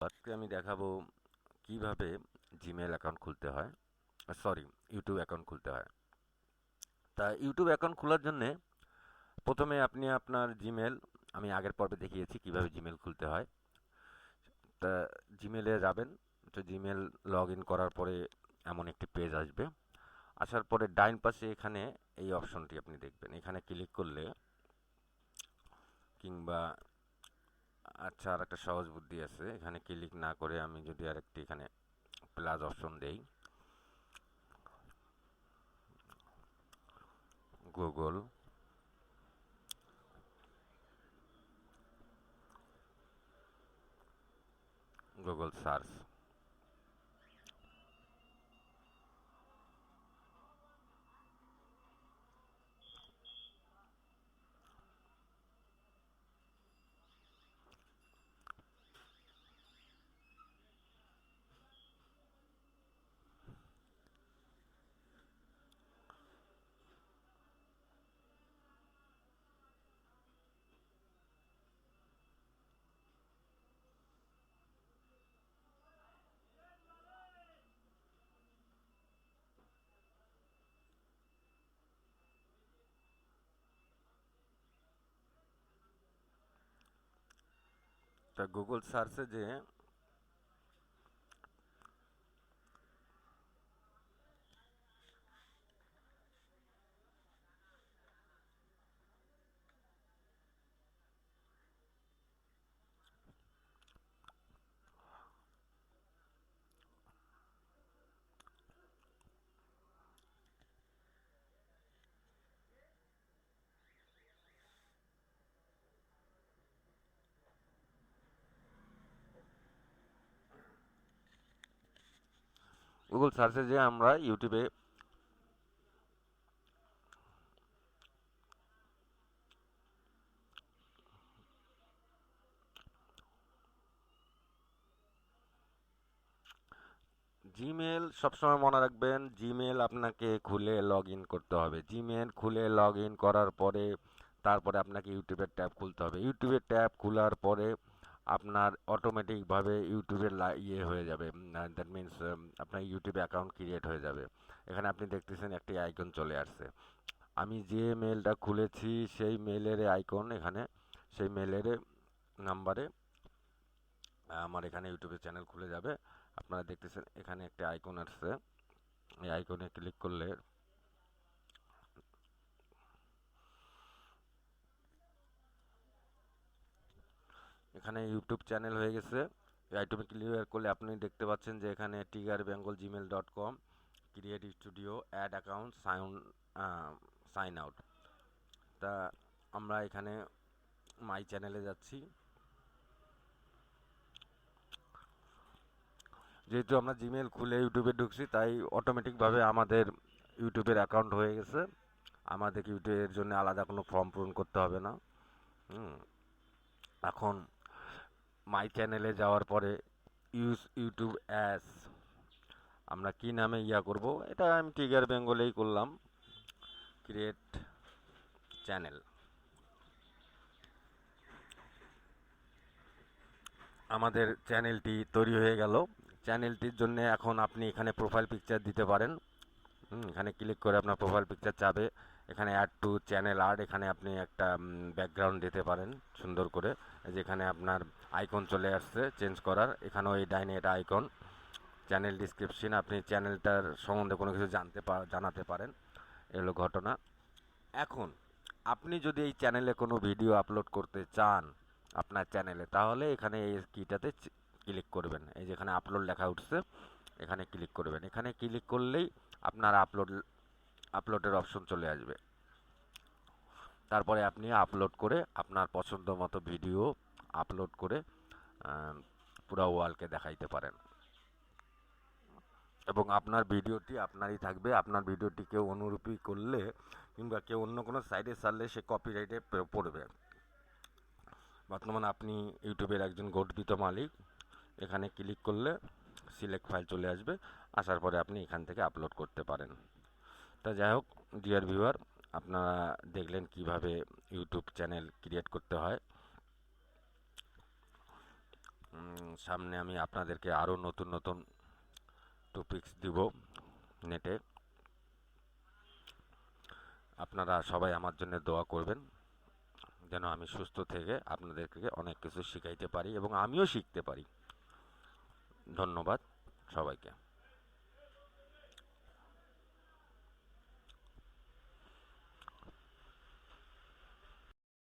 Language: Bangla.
আজকে আমি দেখাবো কিভাবে জিমেল অ্যাকাউন্ট খুলতে হয়, সরি, ইউটিউব অ্যাকাউন্ট খুলতে হয়। তা ইউটিউব অ্যাকাউন্ট খোলার জন্যে প্রথমে আপনি আপনার জিমেল, আমি আগের পর্বে দেখিয়েছি কিভাবে জিমেল খুলতে হয়। তা জিমেলে যাবেন, তো জিমেল লগ ইন করার পরে এমন একটি পেজ আসবে। আসার পরে ডাইন পাশে এখানে এই অপশনটি আপনি দেখবেন, এখানে ক্লিক করলে, কিংবা আচ্ছা, আর একটা সহজ বুদ্ধি আছে, এখানে ক্লিক না করে আমি যদি আরেকটি এখানে প্লাস অপশন দেই, গুগল গুগল সার্চ, তা গুগল সার্চে যে গুগল সার্চে যে আমরা ইউটিউবে জিমেল সবসময় মনে রাখবেন, জিমেল আপনাকে খুলে লগ ইন করতে হবে। জিমেল খুলে লগ ইন করার পরে তারপরে আপনাকে ইউটিউবের ট্যাব খুলতে হবে। ইউটিউবের ট্যাব খোলার পরে আপনার অটোমেটিকভাবে ইউটিউবের ইয়ে হয়ে যাবে, দ্যাট মিন্স আপনার ইউটিউব অ্যাকাউন্ট ক্রিয়েট হয়ে যাবে। এখানে আপনি দেখতেছেন একটি আইকন চলে আসছে। আমি যে মেলটা খুলেছি সেই মেলের আইকন এখানে, সেই মেলের নাম্বারে আমার এখানে ইউটিউবের চ্যানেল খুলে যাবে। আপনারা দেখতেছেন এখানে একটা আইকন আসছে, এই আইকনে ক্লিক করলে এখানে ইউটিউব চ্যানেল হয়ে গেছে। এই আইকনে ক্লিক করলে আপনি দেখতে পাচ্ছেন যে এখানে tigerbengalgmail.com, create studio, add account, sign out. তা আমরা এখানে মাই চ্যানেলে যাচ্ছি। যেহেতু আমরা জিমেল খুলে ইউটিউবে ঢুকছি, তাই অটোমেটিকভাবে আমাদের ইউটিউবের অ্যাকাউন্ট হয়ে গেছে। আমাদের ইউটিউবের জন্য আলাদা কোনো ফর্ম পূরণ করতে হবে না। হুম, এখন মাই চ্যানেলে যাওয়ার পরে ইউজ ইউটিউব অ্যাস, আমরা কি নামে করব, এটা আমি টিগার বেঙ্গলেই করলাম, ক্রিয়েট চ্যানেল। আমাদের চ্যানেলটি তৈরি হয়ে গেল। চ্যানেলটির জন্য এখন আপনি এখানে প্রোফাইল পিকচার দিতে পারেন। এখানে ক্লিক করে আপনার প্রোফাইল পিকচার চাবে, এখানে অ্যাড টু চ্যানেল আর্ট, এখানে আপনি একটা ব্যাকগ্রাউন্ড দিতে পারেন সুন্দর করে। যেখানে আপনার আইকন চলে আসছে চেঞ্জ করার, এখানেও এই ডাইনে এটা আইকন। চ্যানেল ডিসক্রিপশন, আপনি চ্যানেলটার সম্বন্ধে কোনো কিছু জানাতে পারেন। এলো ঘটনা। এখন আপনি যদি এই চ্যানেলে কোনো ভিডিও আপলোড করতে চান আপনার চ্যানেলে, তাহলে এখানে এই কিটাতে ক্লিক করবেন। এই যেখানে আপলোড লেখা উঠছে, এখানে ক্লিক করবেন। এখানে ক্লিক করলেই আপনার আপলোডের অপশন চলে আসবে। তারপরে আপনি আপলোড করে আপনার পছন্দ মতো ভিডিও আপলোড করে পুরো ওয়ার্ল্ডকে দেখাইতে পারেন। এবং আপনার ভিডিওটি আপনারই থাকবে। আপনার ভিডিওটি কেউ অনুরূপী করলে কিংবা কেউ অন্য কোনো সাইটে ছাড়লে সে কপিরাইটে পড়বে। বর্তমানে আপনি ইউটিউবের একজন গর্বিত মালিক। এখানে ক্লিক করলে সিলেক্ট ফাইল চলে আসবে, আসার পরে আপনি এখান থেকে আপলোড করতে পারেন। তা যাই হোক, ডিয়ার ভিউয়ার, আপনারা দেখলেন কিভাবে ইউটিউব চ্যানেল ক্রিয়েট করতে হয়। সামনে আমি আপনাদেরকে আরও নতুন নতুন টপিকস দিব নেটে। আপনারা সবাই আমার জন্য দোয়া করবেন যেন আমি সুস্থ থেকে আপনাদেরকে অনেক কিছু শিখাইতে পারি এবং আমিও শিখতে পারি। ধন্যবাদ সবাইকে।